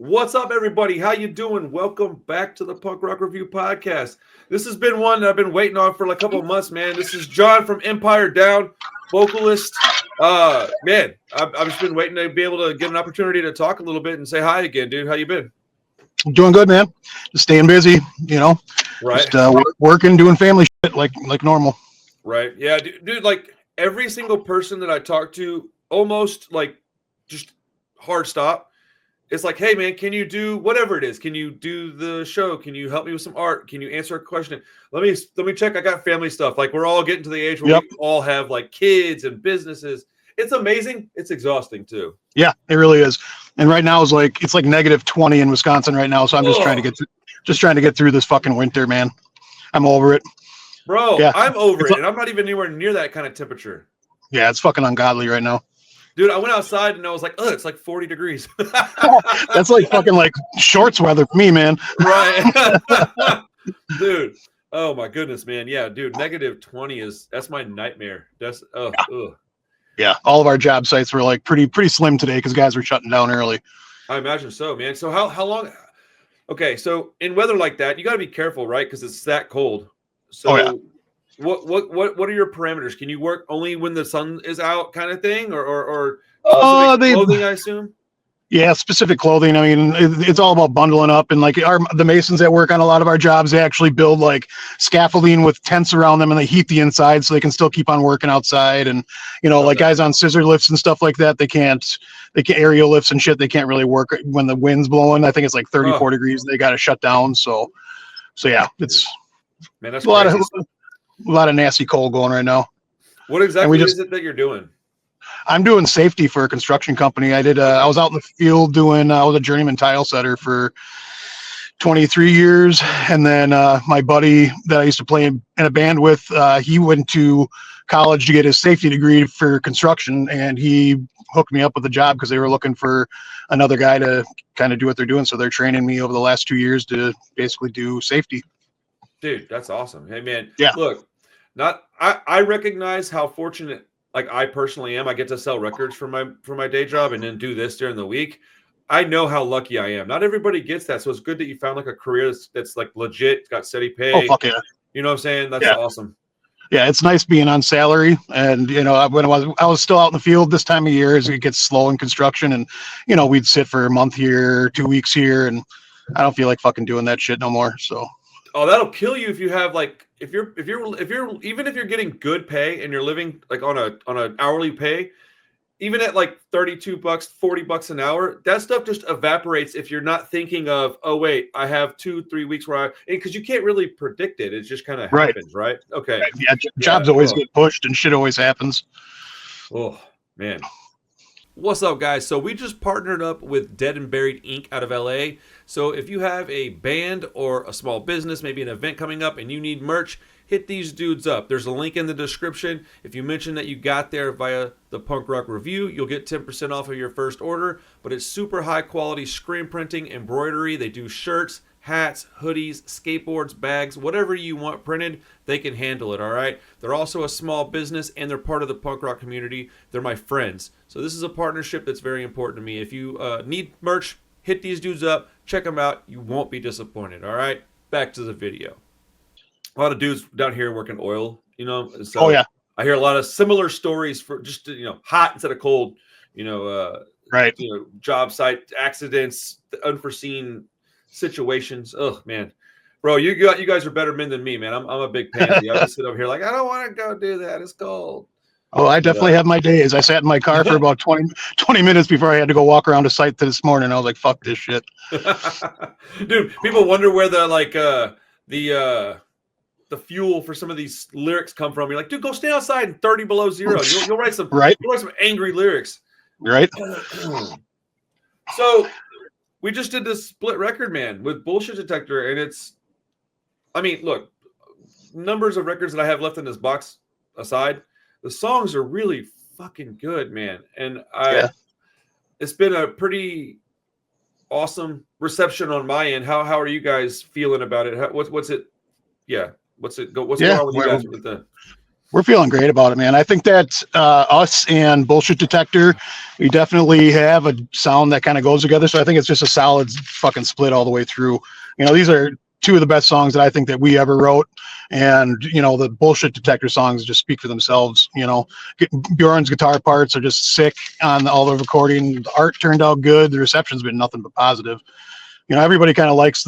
What's up, everybody? How you doing? Welcome back to the Punk Rock Review podcast. This has been one that I've been waiting on for like a couple of months, man. This is John from Empire Down, vocalist. Man, I've just been waiting to be able to get an opportunity to talk a little bit and say hi again, dude. How you been? I'm doing good, man. Just staying busy, Right. Just working, doing family shit like normal. Right. Yeah, dude, like every single person that I talk to, almost like just hard stop. It's like, hey, man, can you do whatever it is? Can you do the show? Can you help me with some art? Can you answer a question? Let me check. I got family stuff. Like, we're all getting to the age where we all have like kids and businesses. It's amazing. It's exhausting too. Yeah, it really is. And right now it's like -20 in Wisconsin right now. So I'm just trying to get through this fucking winter, man. I'm over it. Bro, yeah. I'm over it. And I'm not even anywhere near that kind of temperature. Yeah, it's fucking ungodly right now. Dude, I went outside and I was like, oh, it's like 40 degrees. That's like fucking like shorts weather for me, man. Right. Dude. Oh my goodness, man. Yeah, dude, -20 that's my nightmare. That's Yeah, all of our job sites were like pretty slim today because guys were shutting down early. I imagine so, man. So how long? Okay, so in weather like that, you got to be careful, right? Because it's that cold. So what are your parameters? Can you work only when the sun is out, kind of thing, or clothing? I assume. Yeah, specific clothing. I mean, it's all about bundling up, and like the masons that work on a lot of our jobs, they actually build like scaffolding with tents around them, and they heat the inside so they can still keep on working outside. And like guys on scissor lifts and stuff like that, they can't aerial lifts and shit. They can't really work when the wind's blowing. I think it's like 34 degrees. They got to shut down. So yeah, it's that's a lot of nasty cold going right now. What exactly is it that you're doing? I'm doing safety for a construction company. I was out in the field doing, I was a journeyman tile setter for 23 years. And then my buddy that I used to play in a band with, he went to college to get his safety degree for construction. And he hooked me up with a job because they were looking for another guy to kind of do what they're doing. So they're training me over the last 2 years to basically do safety. Dude, that's awesome. Hey, man. Yeah. Look, I recognize how fortunate, like I personally am. I get to sell records for my day job and then do this during the week. I know how lucky I am. Not everybody gets that, so it's good that you found like a career that's like legit, it's got steady pay. Oh fuck yeah! You know what I'm saying? That's awesome. Yeah, it's nice being on salary, and when I was still out in the field this time of year, as it gets slow in construction, and we'd sit for a month here, 2 weeks here, and I don't feel like fucking doing that shit no more. So. Oh, that'll kill you if you have like if you're even if you're getting good pay and you're living like on an hourly pay, even at like $32, $40 an hour, that stuff just evaporates if you're not thinking of, oh wait, I have 2-3 weeks where because you can't really predict it. It just kind of happens, right? Okay. Right. Yeah, jobs always get pushed and shit always happens. Oh man. What's up, guys? So we just partnered up with Dead and Buried Inc. out of LA. So if you have a band or a small business, maybe an event coming up and you need merch, hit these dudes up. There's a link in the description. If you mention that you got there via the Punk Rock Review, you'll get 10% off of your first order. But it's super high quality screen printing, embroidery. They do shirts, hats, hoodies, skateboards, bags, whatever you want printed, they can handle it, all right? They're also a small business, and they're part of the punk rock community. They're my friends. So this is a partnership that's very important to me. If you need merch, hit these dudes up. Check them out. You won't be disappointed, all right? Back to the video. A lot of dudes down here working oil, So I hear a lot of similar stories for just, hot instead of cold, right. Job site accidents, unforeseen situations. Oh man, bro, you guys are better men than me, man. I'm a big pansy. I just sit over here like I don't want to go do that. It's cold. Oh, I definitely have my days. I sat in my car for about 20 minutes before I had to go walk around a site this morning. I was like, fuck this shit. Dude, people wonder where the fuel for some of these lyrics come from. You're like, dude, go stand outside in 30 below zero. You'll write some You'll write some angry lyrics. Right. So we just did this split record, man, with Bullshit Detector, and look, numbers of records that I have left in this box aside, the songs are really fucking good, man. And it's been a pretty awesome reception on my end. How are you guys feeling about it? What's it? Yeah. What's going on with you guys with the? We're feeling great about it, man. I think that us and Bullshit Detector, we definitely have a sound that kind of goes together. So I think it's just a solid fucking split all the way through. These are two of the best songs that I think that we ever wrote. And, the Bullshit Detector songs just speak for themselves. Bjorn's guitar parts are just sick on all the recording. The art turned out good. The reception's been nothing but positive. Everybody kind of likes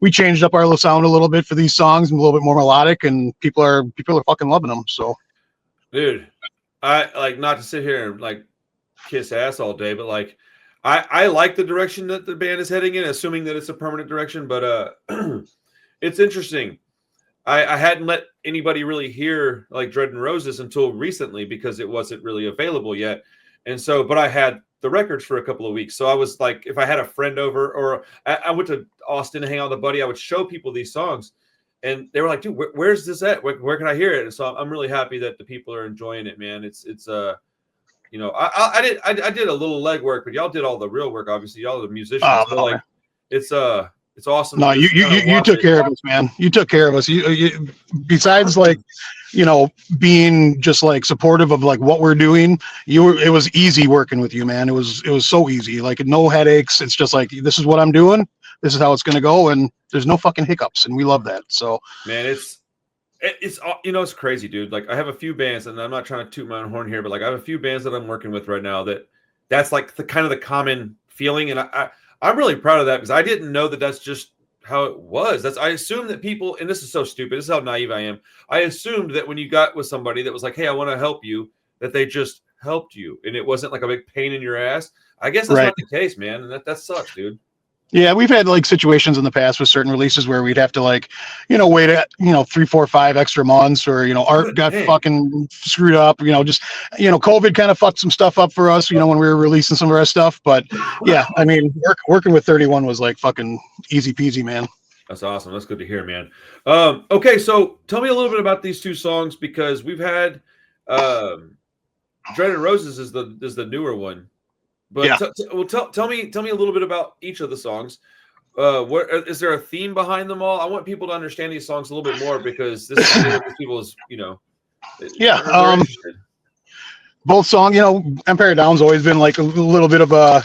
we changed up our sound a little bit for these songs and a little bit more melodic, and people are fucking loving them. So, dude, I like, not to sit here and like kiss ass all day, but like, I like the direction that the band is heading in, assuming that it's a permanent direction. But it's interesting. I hadn't let anybody really hear like Dread and Roses until recently because it wasn't really available yet. And so, but I had the records for a couple of weeks. So I was like, if I had a friend over, or I went to Austin to hang out with a buddy, I would show people these songs. And they were like, dude, where's this at? Where can I hear it? And so I'm really happy that the people are enjoying it, man. I did a little legwork, but y'all did all the real work. Obviously, y'all are the musicians. So like, it's awesome. No, you took care of us, man. You took care of us. You besides like, being just like supportive of like what we're doing. It was easy working with you, man. It was so easy. Like no headaches. It's just like, this is what I'm doing. This is how it's gonna go, and there's no fucking hiccups, and we love that. So, man, it's crazy, dude. Like I have a few bands, and I'm not trying to toot my own horn here, but like I have a few bands that I'm working with right now that's like the kind of the common feeling, and I'm really proud of that because I didn't know that that's just how it was. I assumed that people, and this is so stupid, this is how naive I am. I assumed that when you got with somebody that was like, hey, I want to help you, that they just helped you, and it wasn't like a big pain in your ass. I guess that's right. not the case, man, and that sucks, dude. Yeah, we've had like situations in the past with certain releases where we'd have to like, wait 3, 4, 5 extra months, or art got fucking screwed up. Just COVID kind of fucked some stuff up for us. When we were releasing some of our stuff. But yeah, I mean, working with 31 was like fucking easy peasy, man. That's awesome. That's good to hear, man. Okay, so tell me a little bit about these two songs because we've had Dread and Roses is the newer one. But yeah. Tell me a little bit about each of the songs. What is there a theme behind them all? I want people to understand these songs a little bit more because this is people's, yeah. Both songs, Empire Down's always been like a little bit of a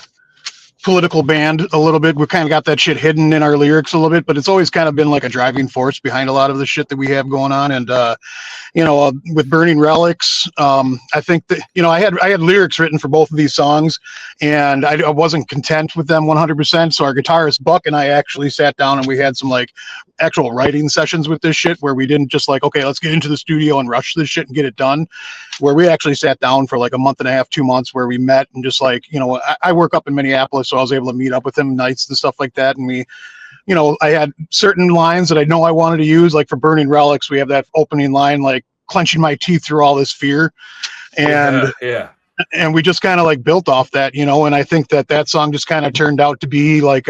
political band, a little bit. We've kind of got that shit hidden in our lyrics a little bit, but it's always kind of been like a driving force behind a lot of the shit that we have going on. And with Burning Relics, I think that I had lyrics written for both of these songs, and I wasn't content with them 100%. So our guitarist Buck and I actually sat down and we had some like actual writing sessions with this shit where we didn't just like, okay, let's get into the studio and rush this shit and get it done. Where we actually sat down for like a month and a half, 2 months, where we met and just like, I work up in Minneapolis, so I was able to meet up with him nights and stuff like that. And we, I had certain lines that I know I wanted to use, like for Burning Relics, we have that opening line, like clenching my teeth through all this fear. And yeah. And we just kind of like built off that, and I think that song just kind of turned out to be like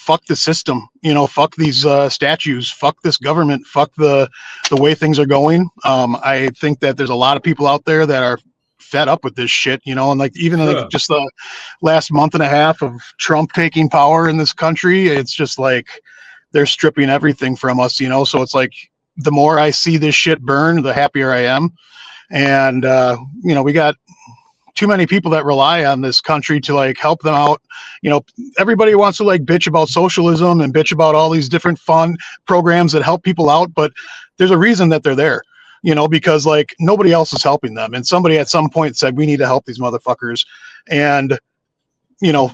fuck the system, fuck these statues, fuck this government, fuck the way things are going. I think that there's a lot of people out there that are fed up with this shit, and like even like just the last month and a half of Trump taking power in this country, it's just like they're stripping everything from us, so it's like the more I see this shit burn, the happier I am. And we got too many people that rely on this country to like help them out. Everybody wants to like bitch about socialism and bitch about all these different fun programs that help people out, but there's a reason that they're there, because like nobody else is helping them. And somebody at some point said, we need to help these motherfuckers. And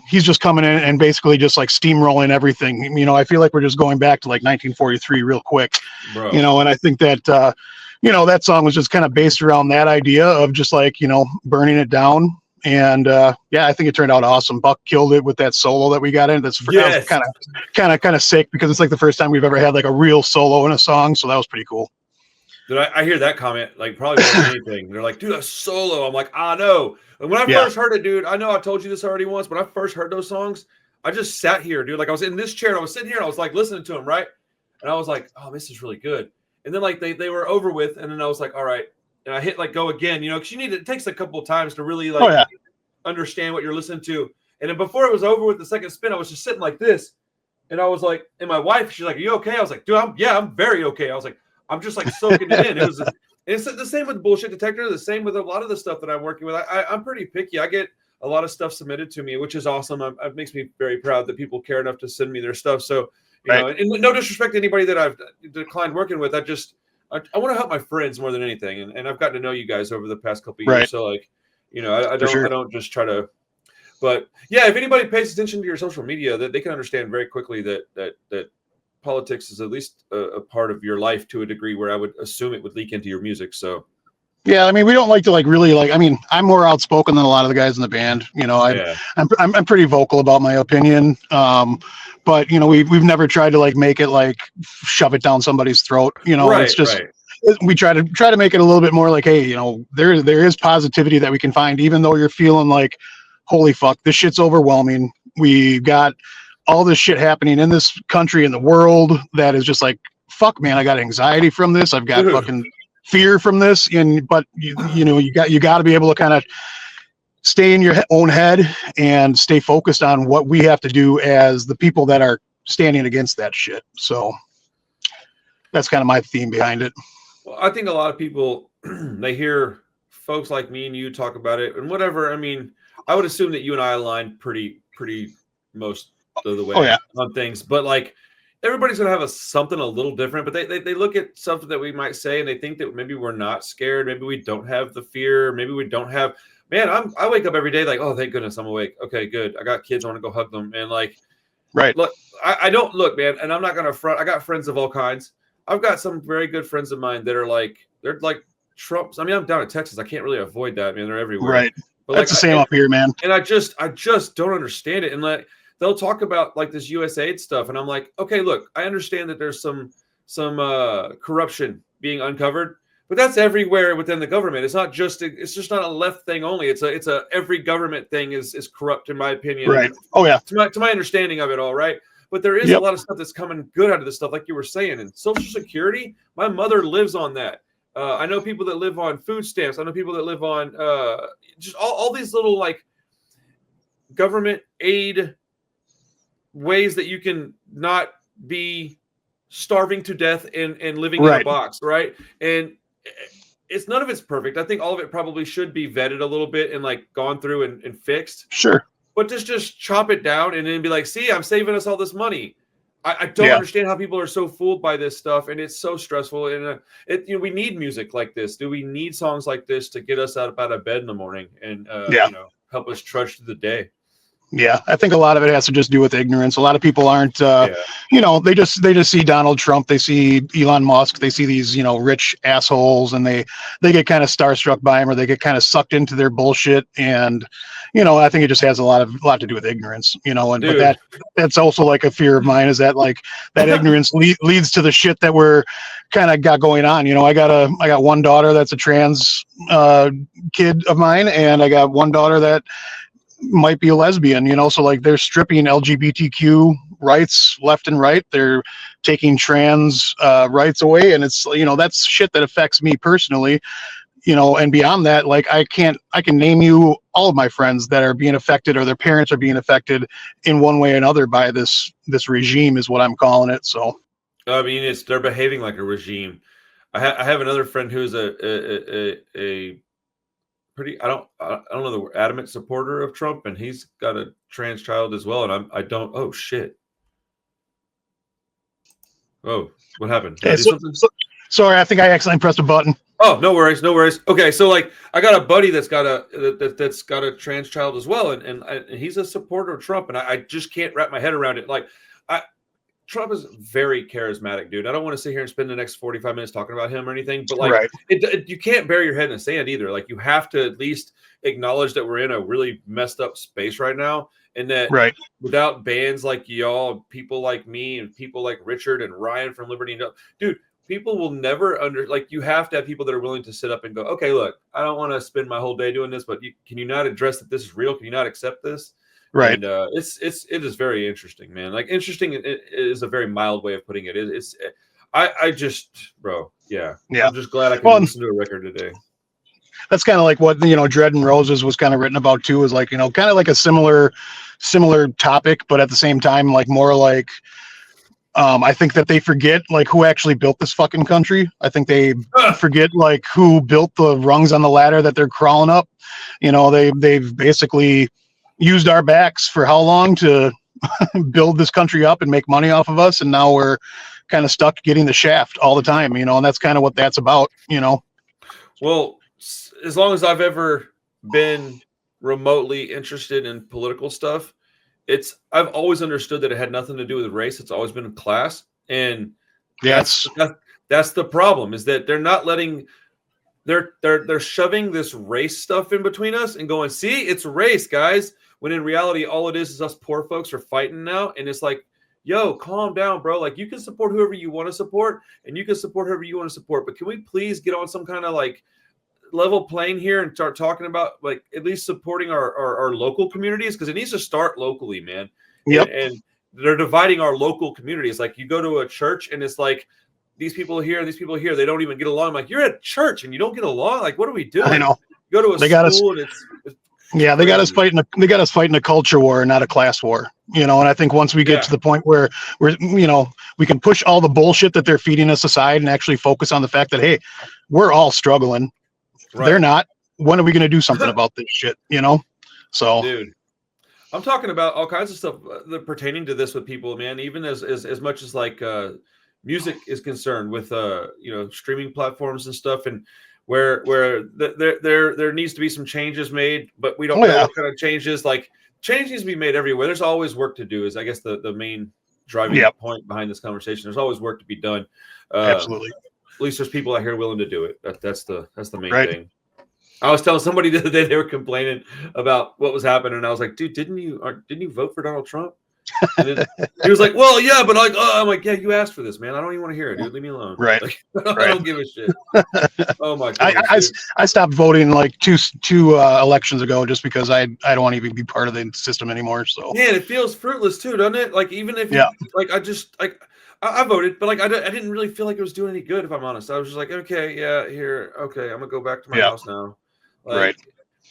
he's just coming in and basically just like steamrolling everything. I feel like we're just going back to like 1943 real quick, bro. And I think that, that song was just kind of based around that idea of just like, burning it down. And yeah, I think it turned out awesome. Buck killed it with that solo that we got in. That's kind of sick because it's like the first time we've ever had like a real solo in a song. So that was pretty cool. Dude, I hear that comment like probably more than anything. They're like, dude, a solo. I'm like, no. And when I first heard it, dude, I know I told you this already once. When I first heard those songs, I just sat here, dude. Like I was in this chair and I was sitting here and I was like listening to them, right? And I was like, oh, this is really good. And then like they were over with, and then I was like, all right. And I hit like go again, because it takes a couple of times to really like understand what you're listening to. And then before it was over with the second spin, I was just sitting like this. And I was like, and my wife, she's like, are you okay? I was like, dude, I'm very okay. I was like, I'm just like soaking it in. It's the same with Bullshit Detector. The same with a lot of the stuff that I'm working with. I'm pretty picky. I get a lot of stuff submitted to me, which is awesome. It makes me very proud that people care enough to send me their stuff. So, you know, and no disrespect to anybody that I've declined working with. I want to help my friends more than anything. And I've gotten to know you guys over the past couple of years. So like, you know, I don't just try to, but yeah, if anybody pays attention to your social media, that they can understand very quickly that politics is at least a part of your life to a degree where I would assume it would leak into your music. So. Yeah, I mean, we don't like to like really like. I mean, I'm more outspoken than a lot of the guys in the band. You know, I'm pretty vocal about my opinion. But you know, we've never tried to like make it like shove it down somebody's throat. You know, it's just we try to make it a little bit more like, hey, you know, there is positivity that we can find, even though you're feeling like, holy fuck, this shit's overwhelming. We got all this shit happening in this country and the world that is just like, fuck, man, I got anxiety from this. I've got fucking fear from this, but you know you got to be able to kind of stay in your own head and stay focused on what we have to do as the people that are standing against that shit. So that's kind of my theme behind it. Well, I think a lot of people they hear folks like me and you talk about it and whatever. I mean, I would assume that you and I align pretty most of the way on things, but like. Everybody's going to have something a little different, but they look at something that we might say and they think that maybe we're not scared. Maybe we don't have the fear. Maybe we don't have, man, I wake up every day like, oh, thank goodness I'm awake. Okay, good. I got kids. I want to go hug them. And like, look, I don't look, man, and I'm not going to front. I got friends of all kinds. I've got some very good friends of mine that are like, they're like Trumps. I mean, I'm down in Texas. I can't really avoid that. Man, they're everywhere. Right. But that's like, the same up here, man. And I just don't understand it. And like, they'll talk about like this USAID stuff, and I'm like, okay, look, I understand that there's some corruption being uncovered, but that's everywhere within the government. It's just not a left thing only. It's a every government thing is corrupt in my opinion. Right. Oh yeah. To my understanding of it all, right. But there is a lot of stuff that's coming good out of this stuff, like you were saying. And Social Security, my mother lives on that. I know people that live on food stamps. I know people that live on just all these little like government aid ways that you can not be starving to death and living in a box, right? And it's none of it's perfect. I think all of it probably should be vetted a little bit and like gone through and fixed. Sure. But just chop it down and then be like, see, I'm saving us all this money. I don't understand how people are so fooled by this stuff, and it's so stressful. And we need music like this. Do we need songs like this to get us out of bed in the morning and help us trudge through the day? Yeah, I think a lot of it has to just do with ignorance. A lot of people aren't, you know, they just see Donald Trump, they see Elon Musk, they see these, you know, rich assholes, and they get kind of starstruck by them, or they get kind of sucked into their bullshit. And, you know, I think it just has a lot to do with ignorance, you know, and but that's also like a fear of mine, is that like that ignorance leads to the shit that we're kind of got going on. You know, I got one daughter that's a trans kid of mine, and I got one daughter that might be a lesbian, you know, so like they're stripping LGBTQ rights left and right. They're taking trans rights away, and it's, you know, that's shit that affects me personally, you know. And beyond that, like I can name you all of my friends that are being affected, or their parents are being affected in one way or another by this regime, is what I'm calling it. So I mean, they're behaving like a regime. I have another friend who's a pretty, I don't know, the adamant supporter of Trump, and he's got a trans child as well. And oh shit. Oh, what happened? Hey, sorry, I think I accidentally pressed a button. Oh, no worries. Okay, so like I got a buddy that's got a trans child as well, and he's a supporter of Trump, and I just can't wrap my head around it. Like Trump is very charismatic, dude. I don't want to sit here and spend the next 45 minutes talking about him or anything, but like you can't bury your head in the sand either. Like you have to at least acknowledge that we're in a really messed up space right now, and that without bands like y'all, people like me, and people like Richard and Ryan from Liberty and dude, people will never you have to have people that are willing to sit up and go, okay, look, I don't want to spend my whole day doing this, but can you not address that this is real? Can you not accept this? Right. And it is very interesting, man. Like interesting is a very mild way of putting it. I just, bro. Yeah. I'm just glad I can listen to a record today. That's kind of like what, you know, Dread and Roses was kind of written about too, is like, you know, kind of like a similar topic, but at the same time, like more like, I think that they forget like who actually built this fucking country. I think they forget like who built the rungs on the ladder that they're crawling up. You know, they've basically used our backs for how long to build this country up and make money off of us, and now we're kind of stuck getting the shaft all the time. You know, and that's kind of what that's about. You know. Well, as long as I've ever been remotely interested in political stuff, I've always understood that it had nothing to do with race. It's always been class, and that's the problem. Is that they're not letting they're shoving this race stuff in between us and going, see, it's race, guys. When in reality, all it is us poor folks are fighting now, and it's like, yo, calm down, bro. Like, you can support whoever you want to support, and you can support whoever you want to support, but can we please get on some kind of like level playing here and start talking about like at least supporting our local communities, because it needs to start locally, man. Yep. And they're dividing our local communities. Like, you go to a church and it's like these people here and these people here, they don't even get along. I'm like, you're at church and you don't get along. Like, what are we doing? I know. You go to a school and it's yeah, they got us fighting a culture war, not a class war. You know, and I think once we get to the point where we can push all the bullshit that they're feeding us aside and actually focus on the fact that, hey, we're all struggling. Right. They're not. When are we going to do something about this shit? You know? So, dude, I'm talking about all kinds of stuff pertaining to this with people, man. Even as much as like music is concerned with streaming platforms and stuff, and where there needs to be some changes made, but we don't know what kind of changes. Like, change needs to be made everywhere. There's always work to do. Is I guess the main driving point behind this conversation. There's always work to be done. Absolutely. At least there's people out here willing to do it. That's the main thing. I was telling somebody the other day, they were complaining about what was happening, and I was like, dude, didn't you vote for Donald Trump? And then he was like, well, yeah, but like, I'm like, yeah, you asked for this, man. I don't even want to hear it, dude. Leave me alone. Right. Like, I don't give a shit. Oh my god. I stopped voting like two elections ago just because I don't want to even be part of the system anymore. So man, it feels fruitless too, doesn't it? Like, even if I voted, but like I didn't really feel like it was doing any good, if I'm honest. I was just like, okay, yeah, here, okay, I'm gonna go back to my house now. Like,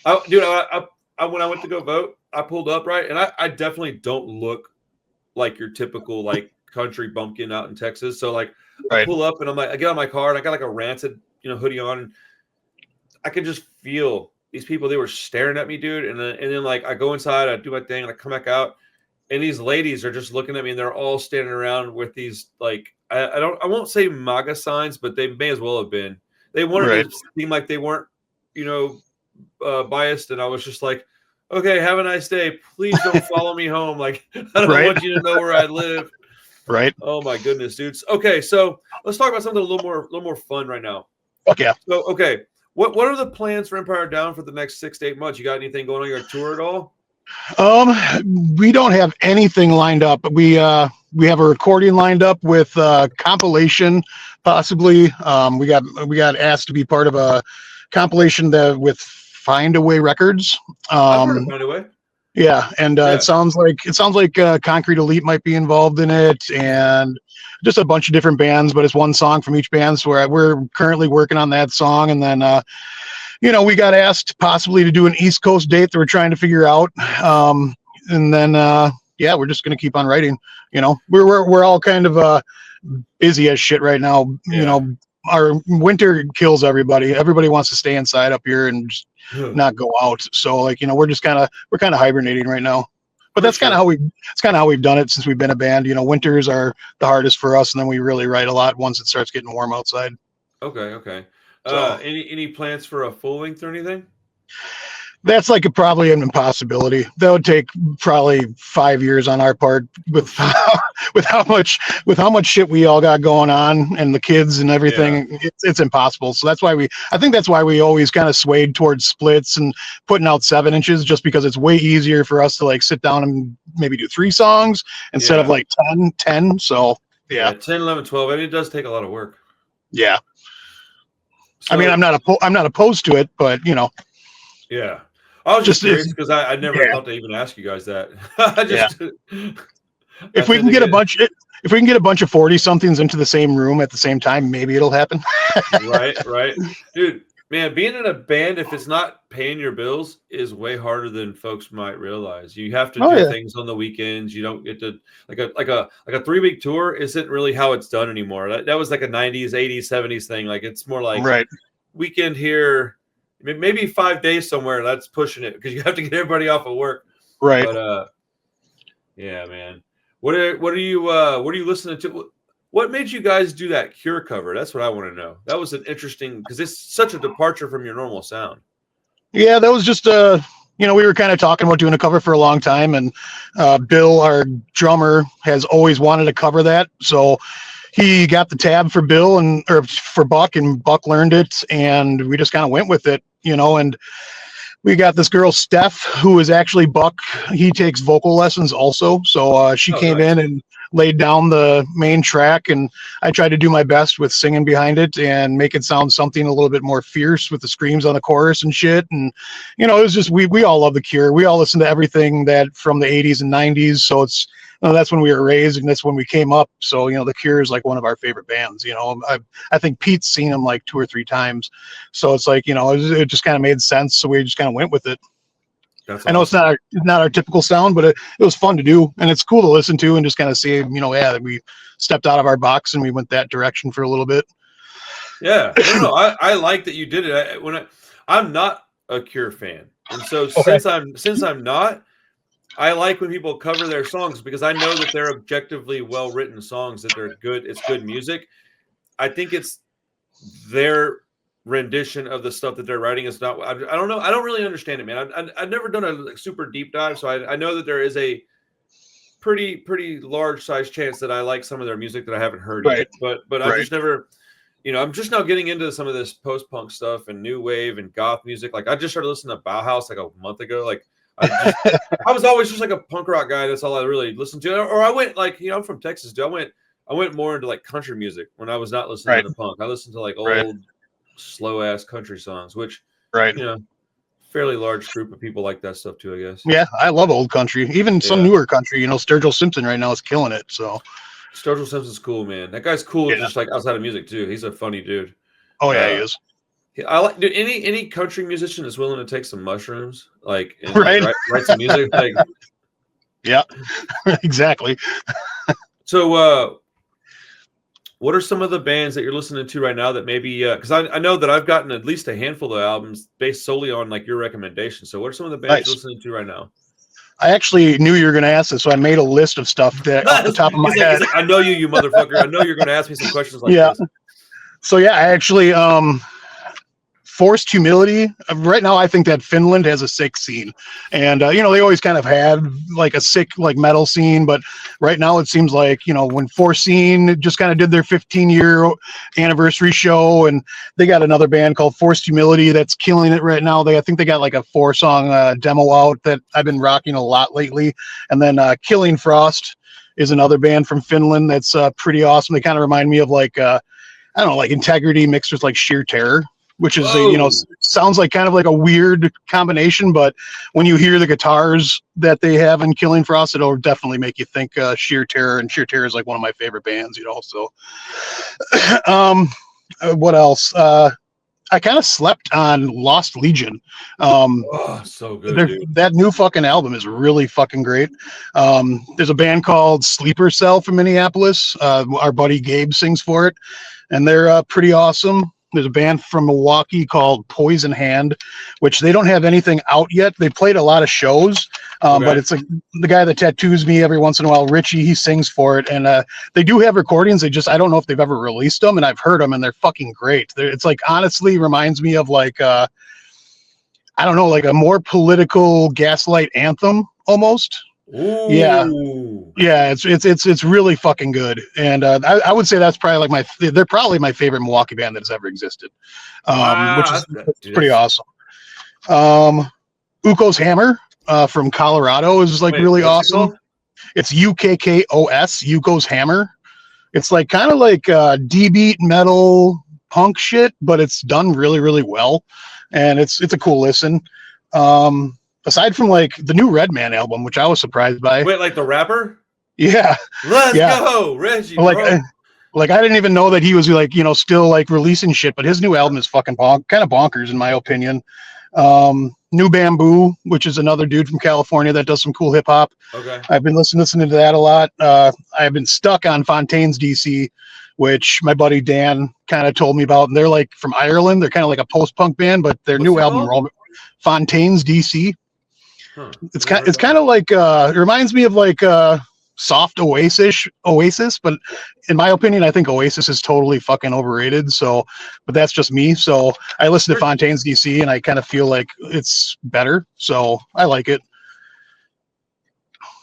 right. When I went to go vote, I pulled up, right, and I definitely don't look like your typical like country bumpkin out in Texas. So like, I pull up and I'm like, I get on my car and I got like a Rancid hoodie on, and I could just feel these people. They were staring at me, dude, and then like I go inside, I do my thing, and I come back out. And these ladies are just looking at me, and they're all standing around with these like I won't say MAGA signs, but they may as well have been. They wanted to seem like they weren't, biased, and I was just like, okay, have a nice day. Please don't follow me home. Like, I don't want you to know where I live. Right. Oh my goodness, dudes. Okay, so let's talk about something a little more fun right now. Fuck yeah. So okay, what are the plans for Empire Down for the next 6 to 8 months? You got anything going on your tour at all? We don't have anything lined up. We have a recording lined up with compilation, possibly. We got asked to be part of a compilation with Find Away Records. I've heard of Find Away. Yeah, and it sounds like Concrete Elite might be involved in it, and just a bunch of different bands. But it's one song from each band. So we're currently working on that song, and then. We got asked possibly to do an East Coast date that we're trying to figure out. And then, we're just going to keep on writing. We're all kind of busy as shit right now. Yeah. Our winter kills everybody. Everybody wants to stay inside up here and just not go out. So like, we're kind of hibernating right now. But that's kind of how we've done it since we've been a band. Winters are the hardest for us, and then we really write a lot once it starts getting warm outside. Okay. So, any plans for a full length or anything? That's probably an impossibility. That would take probably 5 years on our part with how much shit we all got going on and the kids and everything. Yeah. It's impossible. So I think that's why we always kind of swayed towards splits and putting out 7 inches, just because it's way easier for us to like sit down and maybe do 3 songs instead of like 10. So yeah, 10, 11, 12. I mean, it does take a lot of work. Yeah. So, I mean, I'm not opposed to it, but Yeah, I was just curious because I never thought to even ask you guys that. If we can get a bunch of 40 somethings into the same room at the same time, maybe it'll happen. Right, dude. Man, being in a band, if it's not paying your bills, is way harder than folks might realize. You have to Oh do yeah, things on the weekends. You don't get to like a 3 week tour isn't really how it's done anymore. That was like a 90s, 80s, 70s thing. Like it's more like right, weekend here, maybe 5 days somewhere. That's pushing it because you have to get everybody off of work. right. But yeah, man. What are you listening to? What made you guys do that Cure cover? That's what I want to know. That was an interesting because it's such a departure from your normal sound. Yeah, that was just we were kind of talking about doing a cover for a long time, and Bill, our drummer, has always wanted to cover that, so he got the tab for Bill or for Buck, and Buck learned it, and we just kind of went with it, and we got this girl Steph, who is actually Buck. He takes vocal lessons also, so she Oh, came nice. in and laid down the main track, and I tried to do my best with singing behind it and make it sound something a little bit more fierce with the screams on the chorus and shit. And it was just we all love the Cure. We all listen to everything that from the 80s and 90s, so it's that's when we were raised and that's when we came up. So the Cure is like one of our favorite bands. I think Pete's seen them like 2 or 3 times, so it's like it just kind of made sense, so we just kind of went with it. That's I know it's awesome. not our typical sound, but it was fun to do, and it's cool to listen to, and just kind of see, that we stepped out of our box and we went that direction for a little bit. Yeah, no. I like that you did it. I'm not a Cure fan, and so Okay. since I'm not, I like when people cover their songs because I know that they're objectively well written songs, that they're good. It's good music. I think it's their rendition of the stuff that they're writing is not. I don't know. I don't really understand it, man. I've never done a super deep dive, so I know that there is a pretty large size chance that I like some of their music that I haven't heard Right. yet. But I've Right. just never. I'm just now getting into some of this post-punk stuff and new wave and goth music. Like I just started listening to Bauhaus like a month ago. Like I was always just like a punk rock guy. That's all I really listened to. Or I went like, I'm from Texas, dude. I went more into like country music when I was not listening Right. to punk. I listened to like Right. old slow ass country songs, which Right. fairly large group of people like that stuff too, I guess. Yeah, I love old country, even some Yeah. newer country. Sturgill Simpson right now is killing it. So Sturgill Simpson's cool, man. That guy's cool, yeah. just like outside of music too. He's a funny dude. Oh yeah, he is. I like dude, any country musician is willing to take some mushrooms, like and Right. like, write some music. Like Yeah, exactly. so, what are some of the bands that you're listening to right now that maybe because I know that I've gotten at least a handful of albums based solely on like your recommendations. So what are some of the bands you're listening to right now? I actually knew you were going to ask this, so I made a list of stuff that off the top of my head. He's like, I know you motherfucker. I know you're going to ask me some questions like Yeah. this. So yeah, I actually Forced Humility. Right now, I think that Finland has a sick scene, and they always kind of had like a sick like metal scene, but right now it seems like when Forcine just kind of did their 15-year anniversary show, and they got another band called Forced Humility that's killing it right now. I think they got like a 4-song demo out that I've been rocking a lot lately, and then Killing Frost is another band from Finland that's pretty awesome. They kind of remind me of like I don't know, like Integrity mixed with like Sheer Terror, which is sounds like kind of like a weird combination, but when you hear the guitars that they have in Killing Frost, it'll definitely make you think Sheer Terror, and Sheer Terror is like one of my favorite bands, So, what else? I kind of slept on Lost Legion. So good, dude. That new fucking album is really fucking great. There's a band called Sleeper Cell from Minneapolis. Our buddy Gabe sings for it, and they're pretty awesome. There's a band from Milwaukee called Poison Hand, which they don't have anything out yet. They played a lot of shows, but it's the guy that tattoos me every once in a while, Richie, he sings for it. And they do have recordings. I don't know if they've ever released them, and I've heard them, and they're fucking great. It's like, honestly reminds me of like, I don't know, like a more political Gaslight Anthem almost. Ooh. Yeah, it's really fucking good, and I would say that's probably like they're probably my favorite Milwaukee band that has ever existed, which is pretty awesome. Uko's Hammer from Colorado is like really awesome. It's UKKOS, Uko's Hammer. It's like kind of like D-beat metal punk shit, but it's done really really well, and it's a cool listen. Aside from like the new Redman album, which I was surprised by. Wait, like the rapper? Yeah. Let's go, Reggie. Like Like, I didn't even know that he was like, still like releasing shit, but his new album is fucking kind of bonkers in my opinion. New Bamboo, which is another dude from California that does some cool hip hop. Okay. I've been listening to that a lot. I've been stuck on Fontaine's DC, which my buddy Dan kind of told me about. And they're like from Ireland. They're kind of like a post-punk band, but their What's new it album, called? Fontaine's DC. Huh. It's Never heard kind of of like it reminds me of like soft Oasis, but in my opinion, I think Oasis is totally fucking overrated. So, but that's just me. So I listen to Sure. Fontaine's DC, and I kind of feel like it's better. So I like it.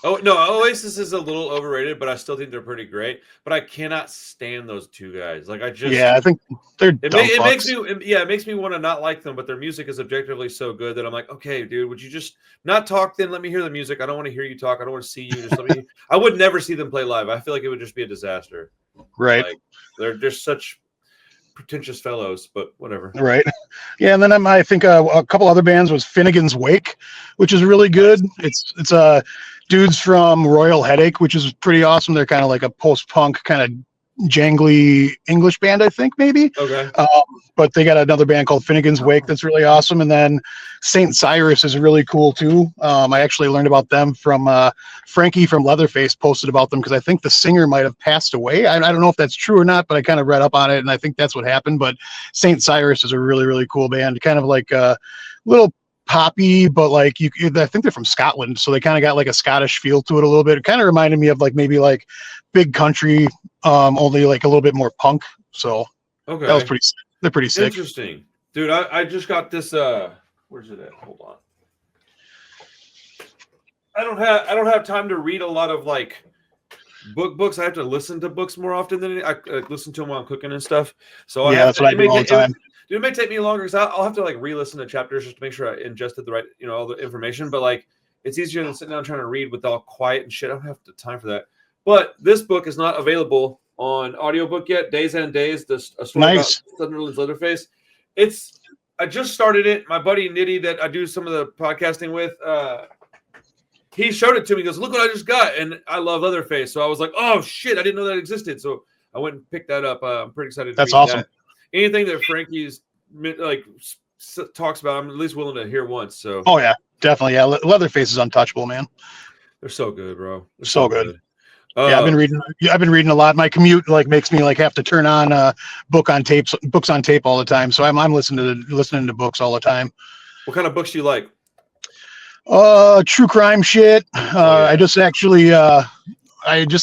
Oh no, Oasis is a little overrated, but I still think they're pretty great. But I cannot stand those two guys. Like I just, Yeah, I think they're dumb it makes fucks. me, yeah, it makes me want to not like them. But their music is objectively so good that I'm like, okay, dude, would you just not talk? Then let me hear the music. I don't want to hear you talk. I don't want to see you. Just let me. I would never see them play live. I feel like it would just be a disaster. Right. Like they're just such pretentious fellows, but whatever. Right. Yeah, and then I think a couple other bands was Finnegan's Wake, which is really good. Nice. It's dudes from Royal Headache, which is pretty awesome. They're kind of like a post-punk kind of jangly English band, I think maybe. Okay. But they got another band called Finnegan's Wake that's really awesome. And then Saint Cyrus is really cool too. I actually learned about them from Frankie from Leatherface posted about them because I think the singer might have passed away. I don't know if that's true or not, but I kind of read up on it and I think that's what happened. But Saint Cyrus is a really, really cool band, kind of like a little poppy, but like I think they're from Scotland, so they kind of got like a Scottish feel to it a little bit. It kind of reminded me of like maybe like Big Country, only like a little bit more punk. So Okay. that was pretty. They're pretty sick. Interesting, dude. I just got this. Where's it at? Hold on. I don't have time to read a lot of like books. I have to listen to books more often than I listen to them while I'm cooking and stuff. So yeah, that's what I do all the time. It may take me longer because I'll have to like re-listen to chapters just to make sure I ingested the right, all the information. But like, it's easier than sitting down trying to read with all quiet and shit. I don't have the time for that. But this book is not available on audiobook yet. Days and Days, a story about Sunderland's Leatherface. I just started it. My buddy Nitty that I do some of the podcasting with, he showed it to me. He goes, "Look what I just got," and I love Leatherface. So I was like, "Oh shit, I didn't know that existed." So I went and picked that up. I'm pretty excited. That's awesome. That. Anything that Frankie's like talks about, I'm at least willing to hear once. So. Oh yeah, definitely. Yeah, Leatherface is untouchable, man. They're so good, bro. They're so good. Yeah, I've been reading a lot. My commute like makes me like have to turn on books on tape all the time. So I'm listening to books all the time. What kind of books do you like? True crime shit. Yeah. I just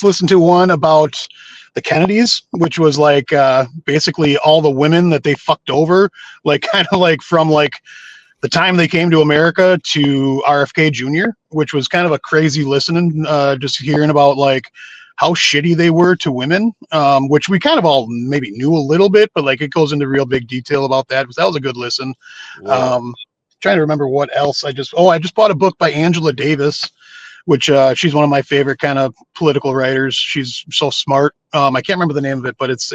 listened to one about the Kennedys, which was like basically all the women that they fucked over, like kind of like from like the time they came to America to RFK Jr., which was kind of a crazy listening, just hearing about like how shitty they were to women, which we kind of all maybe knew a little bit, but like it goes into real big detail about that. That was a good listen. Wow. Trying to remember what else I just bought a book by Angela Davis, which she's one of my favorite kind of political writers. She's so smart. I can't remember the name of it, but it's